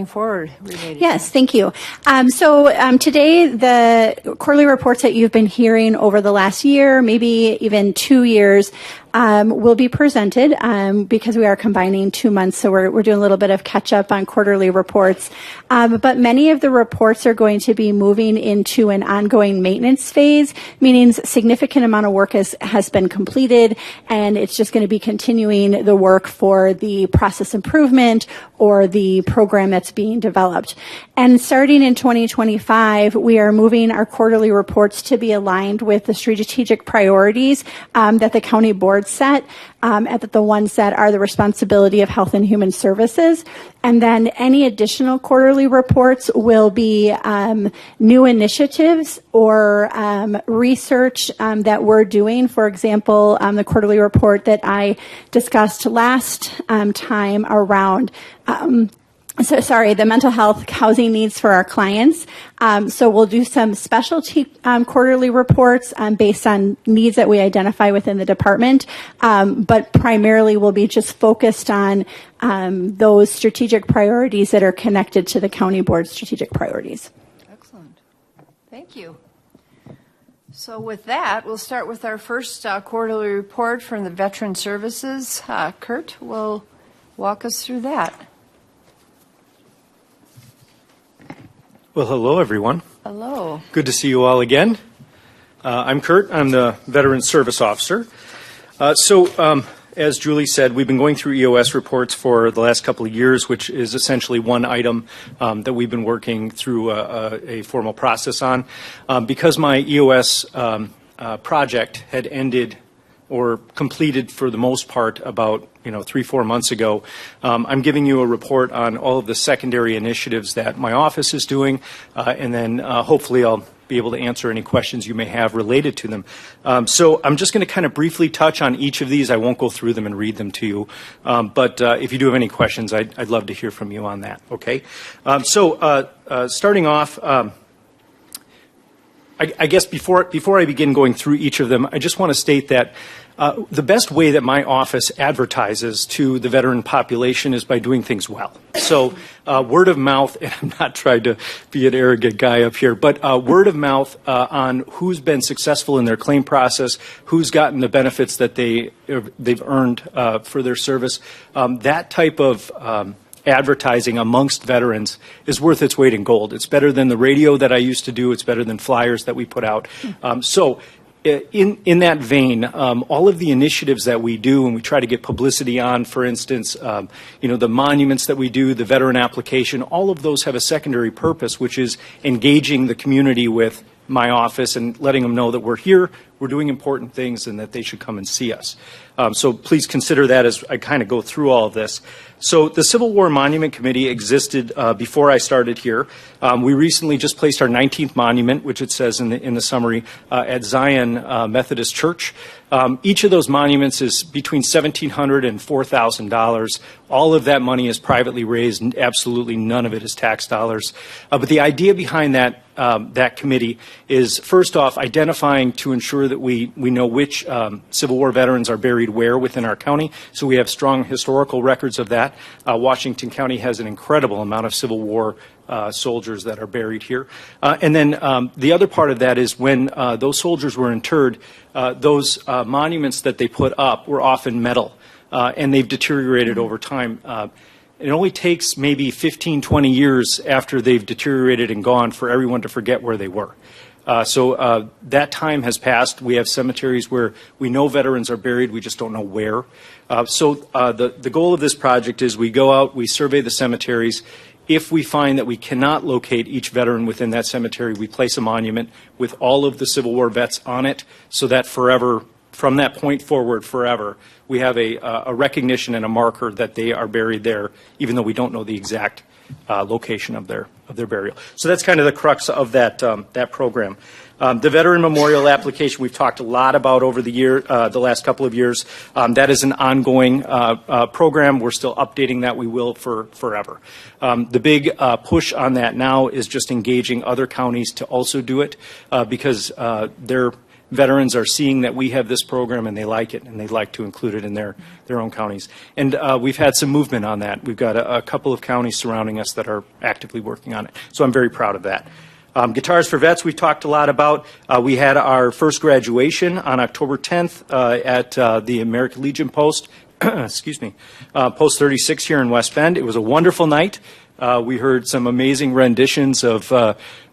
Forward related. Yes, thank you. Today, the quarterly reports that you've been hearing over the last year, maybe even 2 years, will be presented because we are combining 2 months, so we're doing a little bit of catch up on quarterly reports. But many of the reports are going to be moving into an ongoing maintenance phase, meaning significant amount of work has been completed, and it's just going to be continuing the work for the process improvement or the program that's being developed. And starting in 2025, we are moving our quarterly reports to be aligned with the strategic priorities that the county board set, the ones that are the responsibility of Health and Human Services. And then any additional quarterly reports will be new initiatives or research that we're doing. For example, the quarterly report that I discussed last time around the mental health housing needs for our clients. So we'll do some specialty quarterly reports based on needs that we identify within the department, but primarily we'll be just focused on those strategic priorities that are connected to the county board strategic priorities. Excellent. Thank you. So with that, we'll start with our first quarterly report from the Veteran Services. Kurt will walk us through that. Well, hello, everyone. Hello. Good to see you all again. I'm Kurt. I'm the Veteran Service Officer. As Julie said, we've been going through EOS reports for the last couple of years, which is essentially one item that we've been working through a formal process on. Because my EOS project had ended or completed for the most part about 3-4 months ago, I'm giving you a report on all of the secondary initiatives that my office is doing, and then hopefully I'll be able to answer any questions you may have related to them. So I'm just going to kind of briefly touch on each of these. I won't go through them and read them to you, but if you do have any questions, I'd love to hear from you on that. Okay. Starting off, I guess before I begin going through each of them, I just want to state that the best way that my office advertises to the veteran population is by doing things well. So word of mouth, and I'm not trying to be an arrogant guy up here, but word of mouth on who's been successful in their claim process, who's gotten the benefits that they've earned for their service, that type of advertising amongst veterans is worth its weight in gold. It's better than the radio that I used to do. It's better than flyers that we put out. In that vein, all of the initiatives that we do and we try to get publicity on, for instance, the monuments that we do, the veteran application, all of those have a secondary purpose, which is engaging the community with my office and letting them know that we're here, we're doing important things, and that they should come and see us. So please consider that as I kind of go through all of this. So the Civil War Monument Committee existed before I started here. We recently just placed our 19th monument, which it says in the summary, at Zion Methodist Church. Each of those monuments is between $1,700 and $4,000. All of that money is privately raised, and absolutely none of it is tax dollars. But the idea behind that committee is, first off, identifying to ensure that we know which Civil War veterans are buried where within our county, so we have strong historical records of that. Washington County has an incredible amount of Civil War soldiers that are buried here. And then the other part of that is when those soldiers were interred, those monuments that they put up were often metal, and they've deteriorated over time. It only takes maybe 15, 20 years after they've deteriorated and gone for everyone to forget where they were. So that time has passed. We have cemeteries where we know veterans are buried, we just don't know where. The goal of this project is we go out, we survey the cemeteries. If we find that we cannot locate each veteran within that cemetery, we place a monument with all of the Civil War vets on it, so that forever, from that point forward, forever, we have a recognition and a marker that they are buried there, even though we don't know the exact location of their burial. So that's kind of the crux of that program. The Veteran Memorial application we've talked a lot about over the last couple of years. That is an ongoing program. We're still updating that. We will forever. The big push on that now is just engaging other counties to also do it because they're veterans are seeing that we have this program and they like it and they'd like to include it in their own counties. And we've had some movement on that. We've got a couple of counties surrounding us that are actively working on it. So I'm very proud of that. Guitars for Vets, we've talked a lot about. We had our first graduation on October 10th at the American Legion Post, excuse me, Post 36 here in West Bend. It was a wonderful night. We heard some amazing renditions of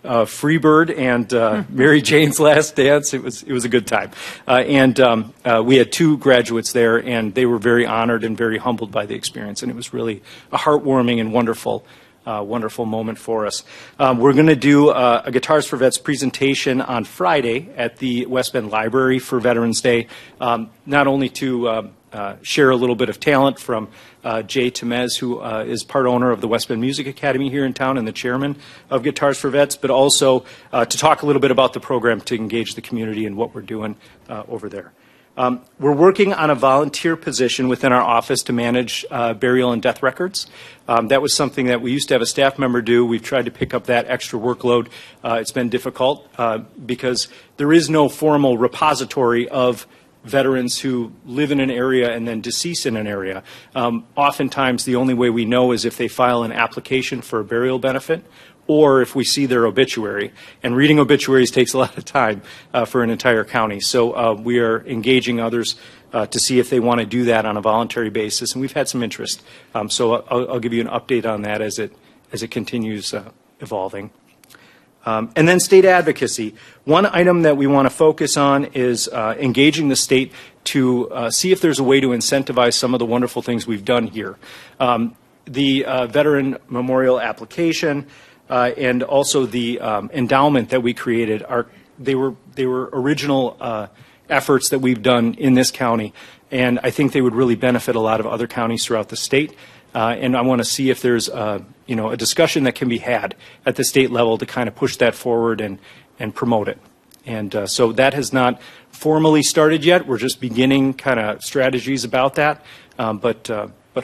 Freebird and Mary Jane's Last Dance. It was a good time. And we had 2 graduates there, and they were very honored and very humbled by the experience. And it was really a heartwarming and wonderful moment for us. We're going to do a Guitars for Vets presentation on Friday at the West Bend Library for Veterans Day, not only to share a little bit of talent from Jay Temez, who is part owner of the West Bend Music Academy here in town and the chairman of Guitars for Vets, but also to talk a little bit about the program to engage the community and what we're doing over there. We're working on a volunteer position within our office to manage burial and death records. That was something that we used to have a staff member do. We've tried to pick up that extra workload. It's been difficult because there is no formal repository of veterans who live in an area and then decease in an area. Oftentimes, the only way we know is if they file an application for a burial benefit or if we see their obituary. And reading obituaries takes a lot of time for an entire county. So we are engaging others to see if they want to do that on a voluntary basis. And we've had some interest. So I'll give you an update on that as it continues evolving. And then state advocacy. One item that we want to focus on is engaging the state to see if there's a way to incentivize some of the wonderful things we've done here. The Veteran Memorial application and also the endowment that we created, they were original efforts that we've done in this county, and I think they would really benefit a lot of other counties throughout the state. And I want to see if there's a discussion that can be had at the state level to kind of push that forward and promote it. And so that has not formally started yet. We're just beginning kind of strategies about that, but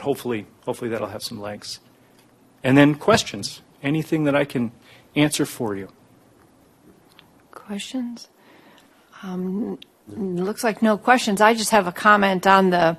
hopefully that'll have some legs. And then questions. Anything that I can answer for you? Questions? Looks like no questions. I just have a comment on the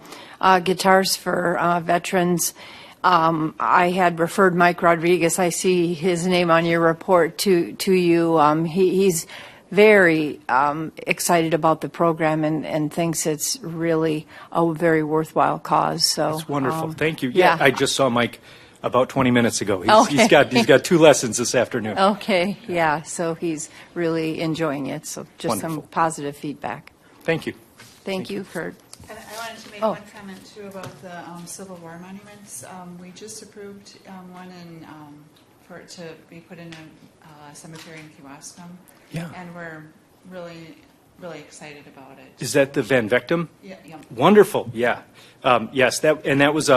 Guitars for Veterans. I had referred Mike Rodriguez. I see his name on your report to you. He's very excited about the program and thinks it's really a very worthwhile cause. So that's wonderful. Thank you. Yeah, I just saw Mike about 20 minutes ago. Okay. He's got 2 lessons this afternoon. Okay, yeah, so he's really enjoying it. So just Wonderful. some positive feedback. Thank you. Thank you, Kurt. And I wanted to make Oh. one comment too about the Civil War monuments. We just approved one for it to be put in a cemetery in Kewaskum. Yeah. And we're really excited about it. Is that the Van Vectum? Yeah. Wonderful, yeah. Yes, that was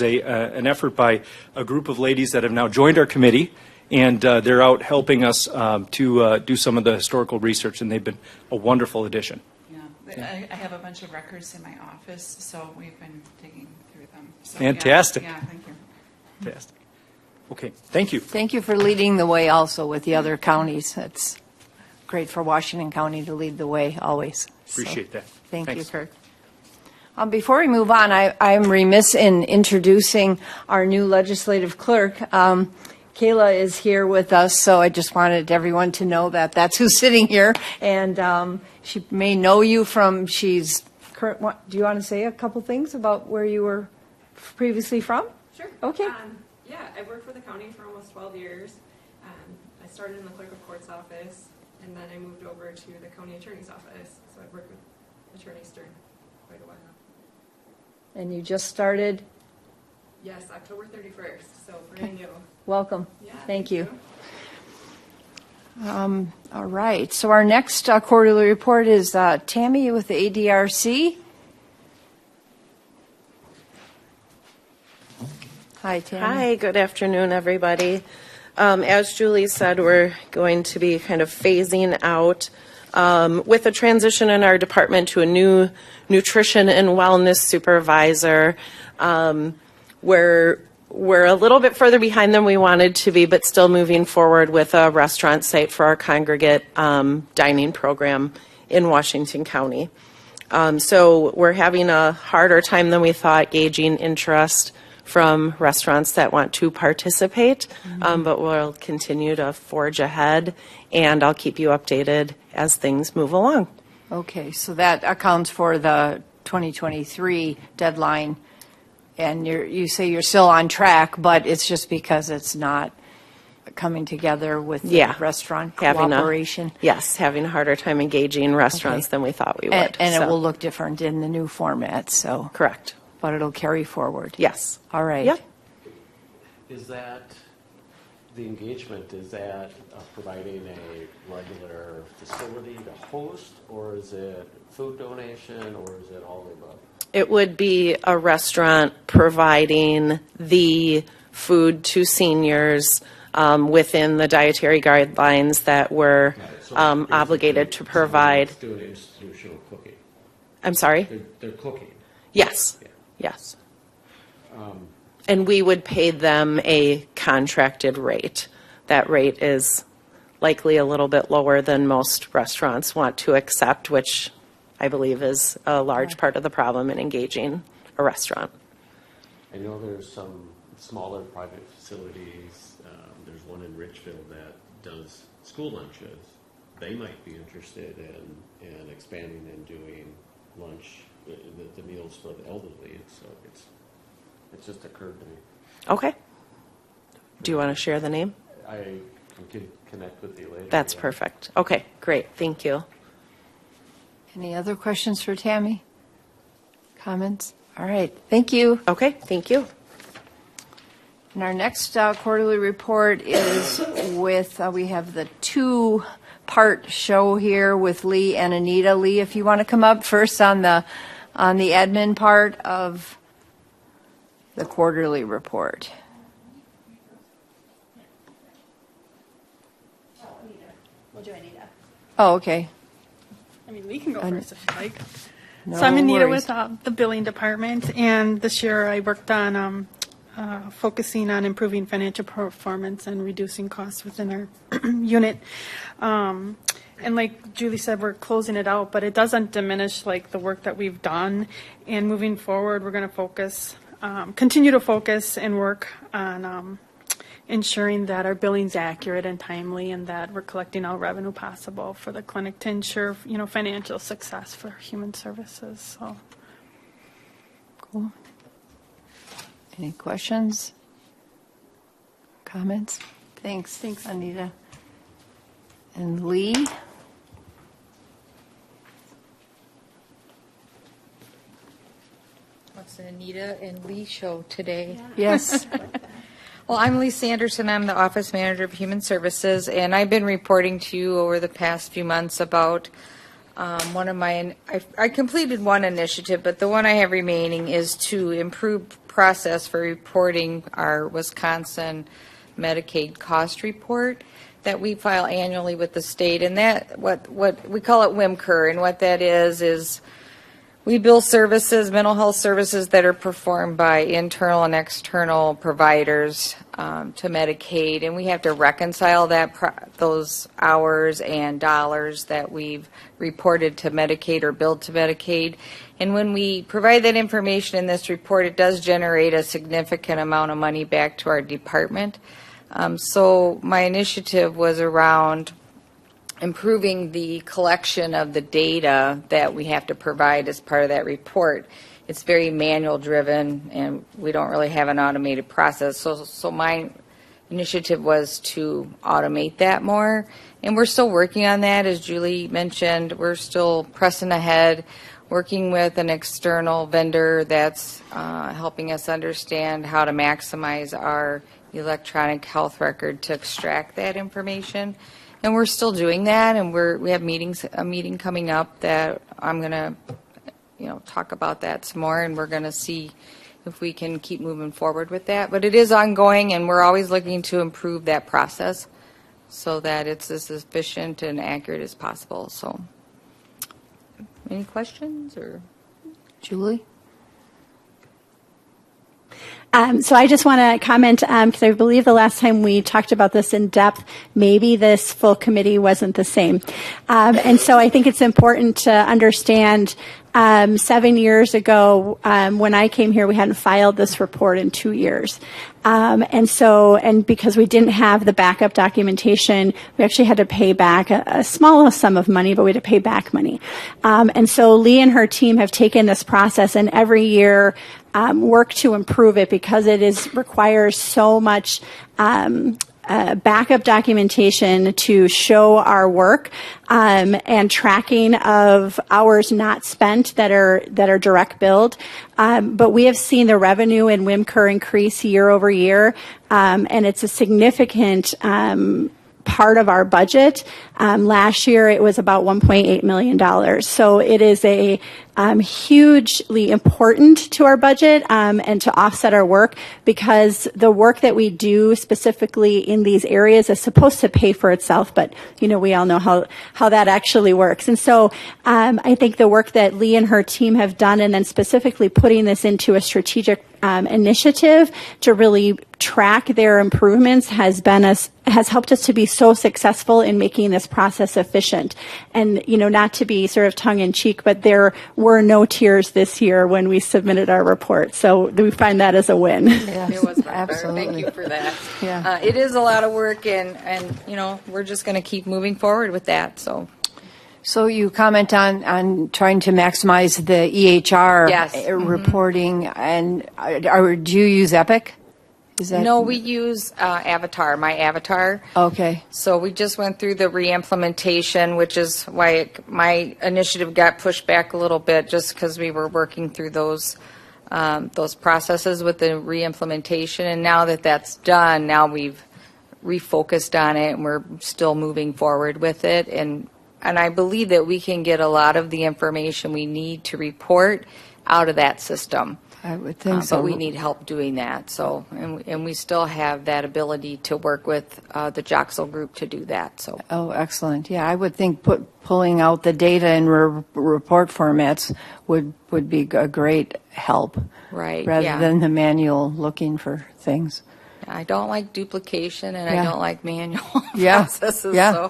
an effort by a group of ladies that have now joined our committee, and they're out helping us to do some of the historical research, and they've been a wonderful addition. I have a bunch of records in my office, so we've been digging through them. So, Fantastic. Yeah, thank you. Fantastic. Okay, thank you. Thank you for leading the way also with the other counties. That's great for Washington County to lead the way always. Appreciate that. Thank Thanks. you, Kurt. Before we move on, I'm remiss in introducing our new legislative clerk. Kayla is here with us, so I just wanted everyone to know that that's who's sitting here. And she may know you from, she's current. Do you want to say a couple things about where you were previously from? Sure. Okay. Yeah, I've worked for the county for almost 12 years. I started in the clerk of court's office, and then I moved over to the county attorney's office. So I've worked with Attorney Stern quite a while now. And you just started? Yes, October 31st, so brand new. Welcome. Yeah, Thank you. All right. So our next quarterly report is Tammy with the ADRC. Hi, Tammy. Hi, good afternoon, everybody. As Julie said, we're going to be kind of phasing out with a transition in our department to a new nutrition and wellness supervisor. We're a little bit further behind than we wanted to be, but still moving forward with a restaurant site for our congregate dining program in Washington County. So we're having a harder time than we thought gauging interest from restaurants that want to participate, but we'll continue to forge ahead, and I'll keep you updated as things move along. Okay, so that accounts for the 2023 deadline, and you say you're still on track, but it's just because it's not coming together with the Yeah. restaurant Having cooperation. having a harder time engaging restaurants Okay. than we thought we would. And it so. will look different in the new format, so, Correct. but it'll carry forward. Yes. All right. Yep. Is that, the engagement, is that providing a regular facility to host, or is it food donation, or is it all of the above? It would be a restaurant providing the food to seniors within the dietary guidelines that we're So obligated to provide. It's doing institutional cooking. I'm sorry? They're cooking. Yes. Yeah. Yes. And we would pay them a contracted rate. That rate is likely a little bit lower than most restaurants want to accept, which I believe is a large part of the problem in engaging a restaurant. I know there's some smaller private facilities. There's one in Richfield that does school lunches. They might be interested in expanding and doing lunch, the meals for the elderly. So it's just occurred to me. Okay. Do you want to share the name? I can connect with you later. That's yeah. perfect. Okay, great. Thank you. Any other questions for Tammy? Comments? All right, thank you. Okay, thank you. And our next quarterly report is with, we have the two-part show here with Lee and Anita. Lee, if you want to come up first on the admin part of the quarterly report. We'll do Anita. Oh, okay. I mean, we can go first if you like. No So I'm Anita worries. with the billing department, and this year I worked on focusing on improving financial performance and reducing costs within our unit. And like Julie said, we're closing it out, but it doesn't diminish like the work that we've done. And moving forward, we're going to focus, continue to focus and work on ensuring that our billing's accurate and timely, and that we're collecting all revenue possible for the clinic to ensure, financial success for human services. So, Cool. Any questions? Comments? Thanks. Thanks. Anita. And Lee? What's the Anita and Lee show today? Yes. Well, I'm Lee Sanderson. I'm the Office Manager of Human Services, and I've been reporting to you over the past few months about one of my, I completed one initiative, but the one I have remaining is to improve process for reporting our Wisconsin Medicaid cost report that we file annually with the state. And that, what we call it WMCR, and what that is we bill services, mental health services that are performed by internal and external providers to Medicaid, and we have to reconcile those hours and dollars that we've reported to Medicaid or billed to Medicaid. And when we provide that information in this report, it does generate a significant amount of money back to our department. So my initiative was around improving the collection of the data that we have to provide as part of that report. It's very manual driven, and we don't really have an automated process. So my initiative was to automate that more, and we're still working on that. As Julie mentioned, we're still pressing ahead, working with an external vendor that's helping us understand how to maximize our electronic health record to extract that information. And we're still doing that, and we have a meeting coming up that I'm going to, talk about that some more, and we're going to see if we can keep moving forward with that. But it is ongoing, and we're always looking to improve that process so that it's as efficient and accurate as possible. So, any questions or? Julie? So I just want to comment, because I believe the last time we talked about this in depth, maybe this full committee wasn't the same. And so I think it's important to understand 7 years ago, when I came here, we hadn't filed this report in 2 years. And because we didn't have the backup documentation, we actually had to pay back a small sum of money, but we had to pay back money. And so Lee and her team have taken this process and every year work to improve it because it requires so much backup documentation to show our work and tracking of hours not spent that are direct billed. But we have seen the revenue in WIMCR increase year over year, and it's a significant part of our budget. Last year, it was about $1.8 million. So it is a hugely important to our budget and to offset our work because the work that we do specifically in these areas is supposed to pay for itself. But, we all know how that actually works. And so I think the work that Lee and her team have done and then specifically putting this into a strategic initiative to really track their improvements has helped us to be so successful in making this process efficient. And, not to be sort of tongue in cheek, but there were no tears this year when we submitted our report. So we find that as a win. Yes, It was absolutely. Thank you for that. Yeah. It is a lot of work and we're just going to keep moving forward with that. So you comment on trying to maximize the EHR Yes. reporting, and do you use Epic? Is that No, we use Avatar, my Avatar. Okay. So we just went through the re-implementation, which is why my initiative got pushed back a little bit, just because we were working through those processes with the re-implementation. And now that that's done, now we've refocused on it, and we're still moving forward with it. And I believe that we can get a lot of the information we need to report out of that system. I would think so. But we need help doing that. So, and we still have that ability to work with the Joxel group to do that. So, Oh, excellent. Yeah, I would think pulling out the data in report formats would be a great help. Right, Rather yeah. than the manual looking for things. I don't like duplication and Yeah. I don't like manual Yeah, processes. yeah.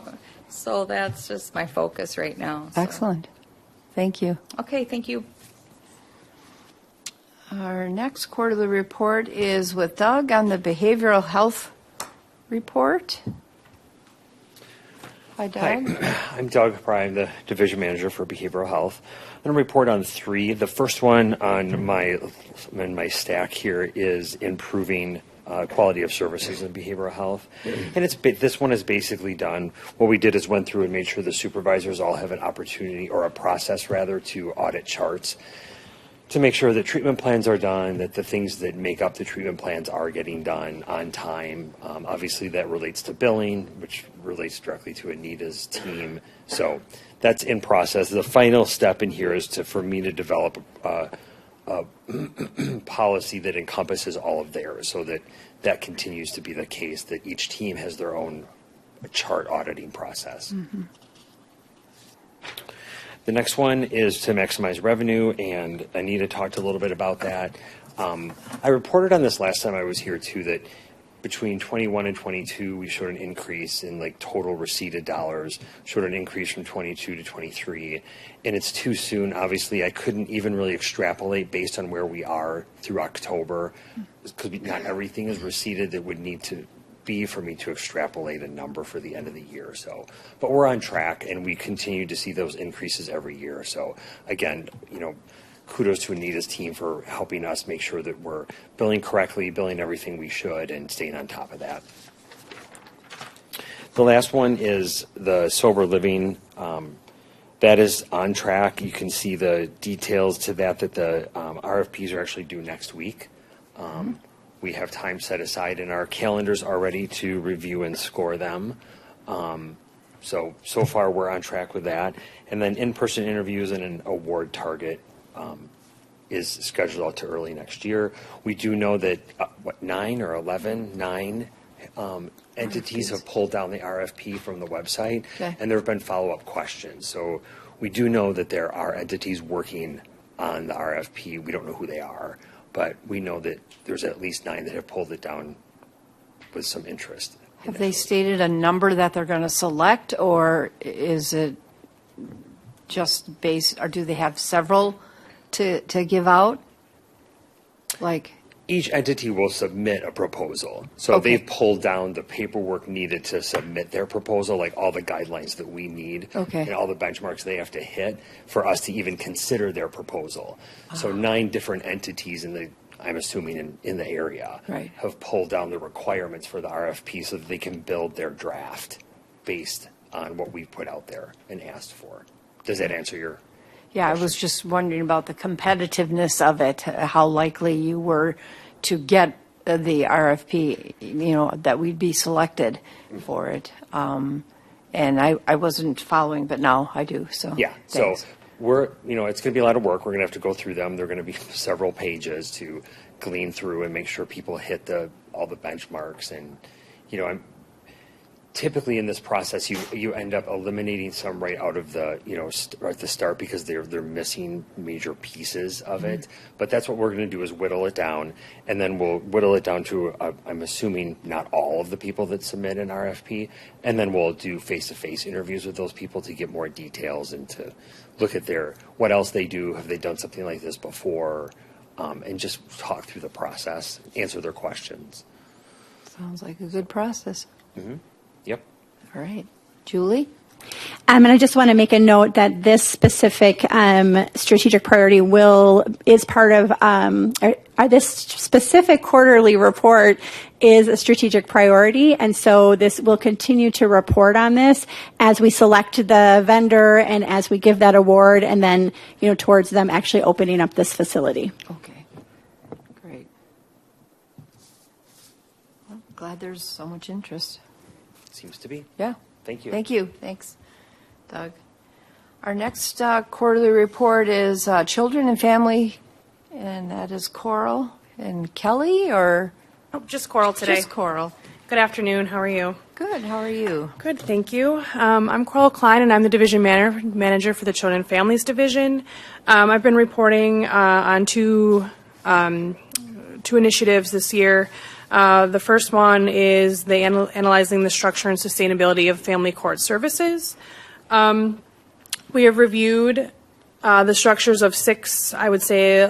So that's just my focus right now. So. Excellent. Thank you. Okay, thank you. Our next quarterly report is with Doug on the behavioral health report. Hi, Doug. Hi, I'm Doug Pry. I'm the division manager for behavioral health. I'm going to report on 3. The first one on my stack here is improving quality of services in behavioral health. And this one is basically done. What we did is went through and made sure the supervisors all have an opportunity, or a process rather, to audit charts to make sure that treatment plans are done, that the things that make up the treatment plans are getting done on time. Obviously, that relates to billing, which relates directly to Anita's team. So that's in process. The final step in here is for me to develop a policy that encompasses all of theirs, so that continues to be the case, that each team has their own chart auditing process. Mm-hmm. The next one is to maximize revenue, and Anita talked a little bit about that. I reported on this last time I was here too, that between 21 and 22, we showed an increase in total receipted dollars, showed an increase from 22 to 23. And it's too soon. Obviously, I couldn't even really extrapolate based on where we are through October, because not everything is receipted that would need to be for me to extrapolate a number for the end of the year. So, but we're on track, and we continue to see those increases every year. So again, kudos to Anita's team for helping us make sure that we're billing correctly, billing everything we should, and staying on top of that. The last one is the sober living. That is on track. You can see the details to that the RFPs are actually due next week. We have time set aside in our calendars already to review and score them. So far we're on track with that. And then in-person interviews and an award target is scheduled out to early next year. We do know that, 9 entities have pulled down the RFP from the website, Okay. and there have been follow-up questions. So we do know that there are entities working on the RFP. We don't know who they are, but we know that there's at least 9 that have pulled it down with some interest. Have they stated a number that they're going to select, or is it just based, or do they have several to give out? Like, Each entity will submit a proposal. So Okay. they've pulled down the paperwork needed to submit their proposal, like all the guidelines that we need. Okay. And all the benchmarks they have to hit for us to even consider their proposal. So 9 different entities I'm assuming in the area. Right. Have pulled down the requirements for the RFP so that they can build their draft based on what we've put out there and asked for. Does that answer your? yeah, I was just wondering about the competitiveness of it, how likely you were to get the RFP, that we'd be selected for it. And I wasn't following, but now I do, so. Yeah, thanks. so it's going to be a lot of work. We're going to have to go through them. They're going to be several pages to glean through and make sure people hit all the benchmarks. And, typically in this process, you end up eliminating some right out of the, right at the start because they're missing major pieces of it. But that's what we're going to do is whittle it down, and then we'll whittle it down to, I'm assuming, not all of the people that submit an RFP, and then we'll do face-to-face interviews with those people to get more details and to look at what else they do, have they done something like this before, and just talk through the process, answer their questions. Sounds like a good process. Yep. All right. Julie? And I just want to make a note that this specific strategic priority is part of this specific quarterly report is a strategic priority, and so this will continue to report on this as we select the vendor and as we give that award, and then towards them actually opening up this facility. Okay. Great. Well, glad there's so much interest. Seems to be. Yeah. Thank you. Thank you. Thanks, Doug. Our next quarterly report is Children and Family, and that is Coral and Kelly, or Oh, just Coral today. just Coral? Good afternoon. How are you? Good. How are you? Good, thank you. I'm Coral Klein, and I'm the division manager for the Children and Families Division. I've been reporting on two initiatives this year. The first one is analyzing the structure and sustainability of family court services. We have reviewed the structures of 6, I would say,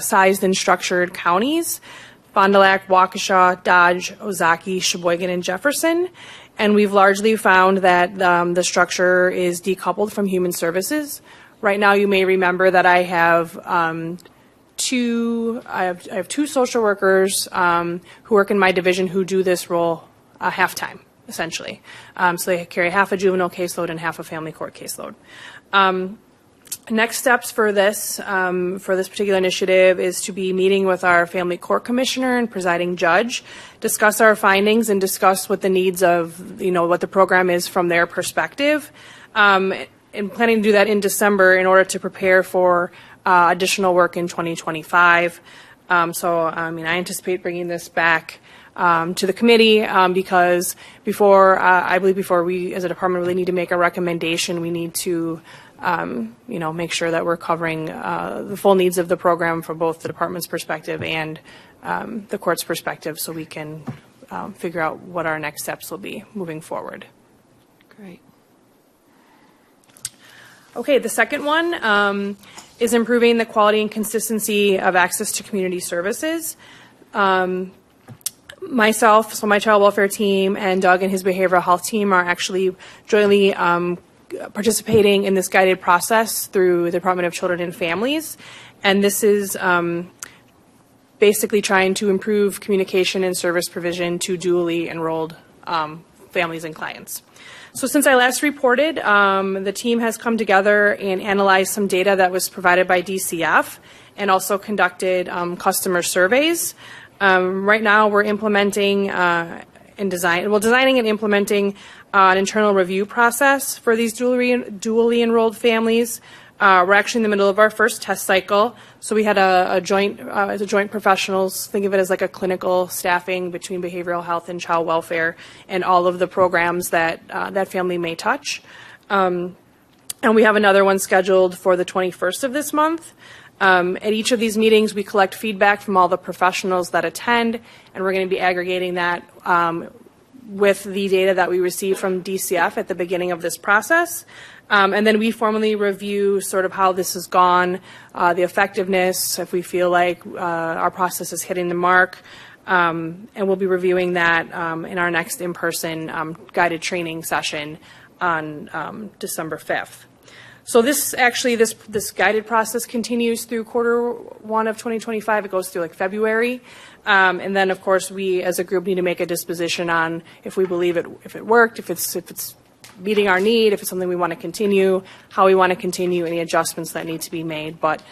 sized and structured counties: Fond du Lac, Waukesha, Dodge, Ozaukee, Sheboygan, and Jefferson. And we've largely found that the structure is decoupled from human services. Right now, you may remember that I have two social workers who work in my division who do this role half-time, essentially. So they carry half a juvenile caseload and half a family court caseload. Next steps for this particular initiative is to be meeting with our family court commissioner and presiding judge, discuss our findings and discuss what the needs of, what the program is from their perspective. And planning to do that in December in order to prepare for additional work in 2025. I anticipate bringing this back to the committee because before we as a department really need to make a recommendation, we need to make sure that we're covering the full needs of the program from both the department's perspective and the court's perspective, so we can figure out what our next steps will be moving forward. Great. Okay, the second one is improving the quality and consistency of access to community services. Myself, so my child welfare team, and Doug and his behavioral health team are actually jointly participating in this guided process through the Department of Children and Families. And this is basically trying to improve communication and service provision to dually enrolled families and clients. So since I last reported, the team has come together and analyzed some data that was provided by DCF and also conducted customer surveys. Right now we're designing and implementing an internal review process for these dually enrolled families. We're actually in the middle of our first test cycle. So we had a joint professionals, think of it as like a clinical staffing between behavioral health and child welfare and all of the programs that that family may touch. And we have another one scheduled for the 21st of this month. At each of these meetings, we collect feedback from all the professionals that attend, and we're going to be aggregating that with the data that we receive from DCF at the beginning of this process. And then we formally review sort of how this has gone, the effectiveness, if we feel like our process is hitting the mark. And we'll be reviewing that in our next in-person guided training session on December 5th. So this guided process continues through Q1 of 2025. It goes through like February. And then, of course, we as a group need to make a disposition on if we believe if it worked, if it's meeting our need, if it's something we want to continue, how we want to continue, any adjustments that need to be made. But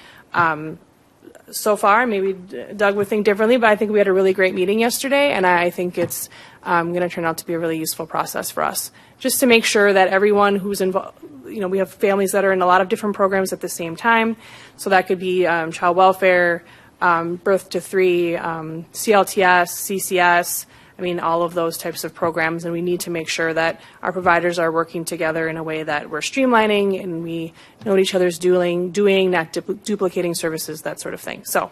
so far, maybe Doug would think differently, but I think we had a really great meeting yesterday, and I think it's going to turn out to be a really useful process for us, just to make sure that everyone who's involved, we have families that are in a lot of different programs at the same time, so that could be child welfare, birth to 3, CLTS, CCS, all of those types of programs, and we need to make sure that our providers are working together in a way that we're streamlining and we know what each other's doing, not duplicating services, that sort of thing. So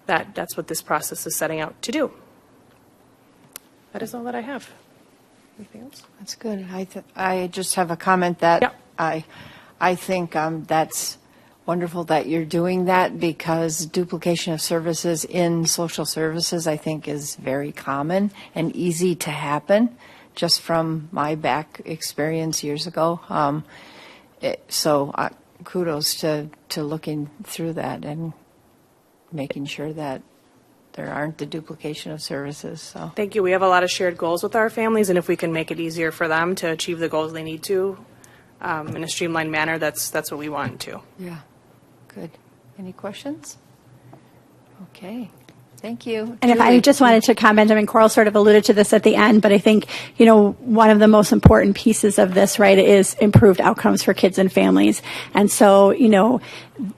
that's what this process is setting out to do. That is all that I have. Anything else? That's good. I just have a comment that Yep. I think that's wonderful that you're doing that, because duplication of services in social services, I think, is very common and easy to happen, just from my back experience years ago. So kudos to looking through that and making sure that there aren't the duplication of services. So Thank you. We have a lot of shared goals with our families, and if we can make it easier for them to achieve the goals they need to in a streamlined manner, that's what we want to. yeah, good. Any questions? Okay, thank you. And if I Julie? just wanted to comment, Coral sort of alluded to this at the end, but I think, one of the most important pieces of this, right, is improved outcomes for kids and families. And so,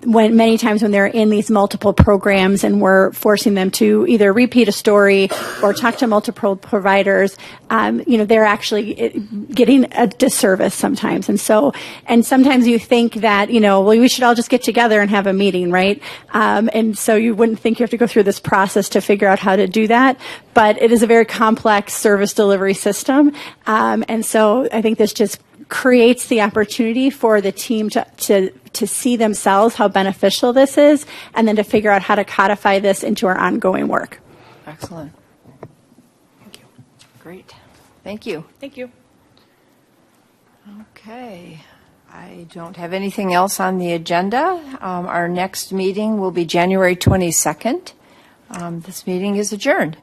many times when they're in these multiple programs and we're forcing them to either repeat a story or talk to multiple providers, they're actually getting a disservice sometimes. And sometimes you think that, we should all just get together and have a meeting, right? And so you wouldn't think you have to go through this process to figure out how to do that. But it is a very complex service delivery system. And so I think this just creates the opportunity for the team to see themselves how beneficial this is, and then to figure out how to codify this into our ongoing work. Excellent. Thank you. Great. Thank you. Thank you. Okay. I don't have anything else on the agenda. Our next meeting will be January 22nd. This meeting is adjourned.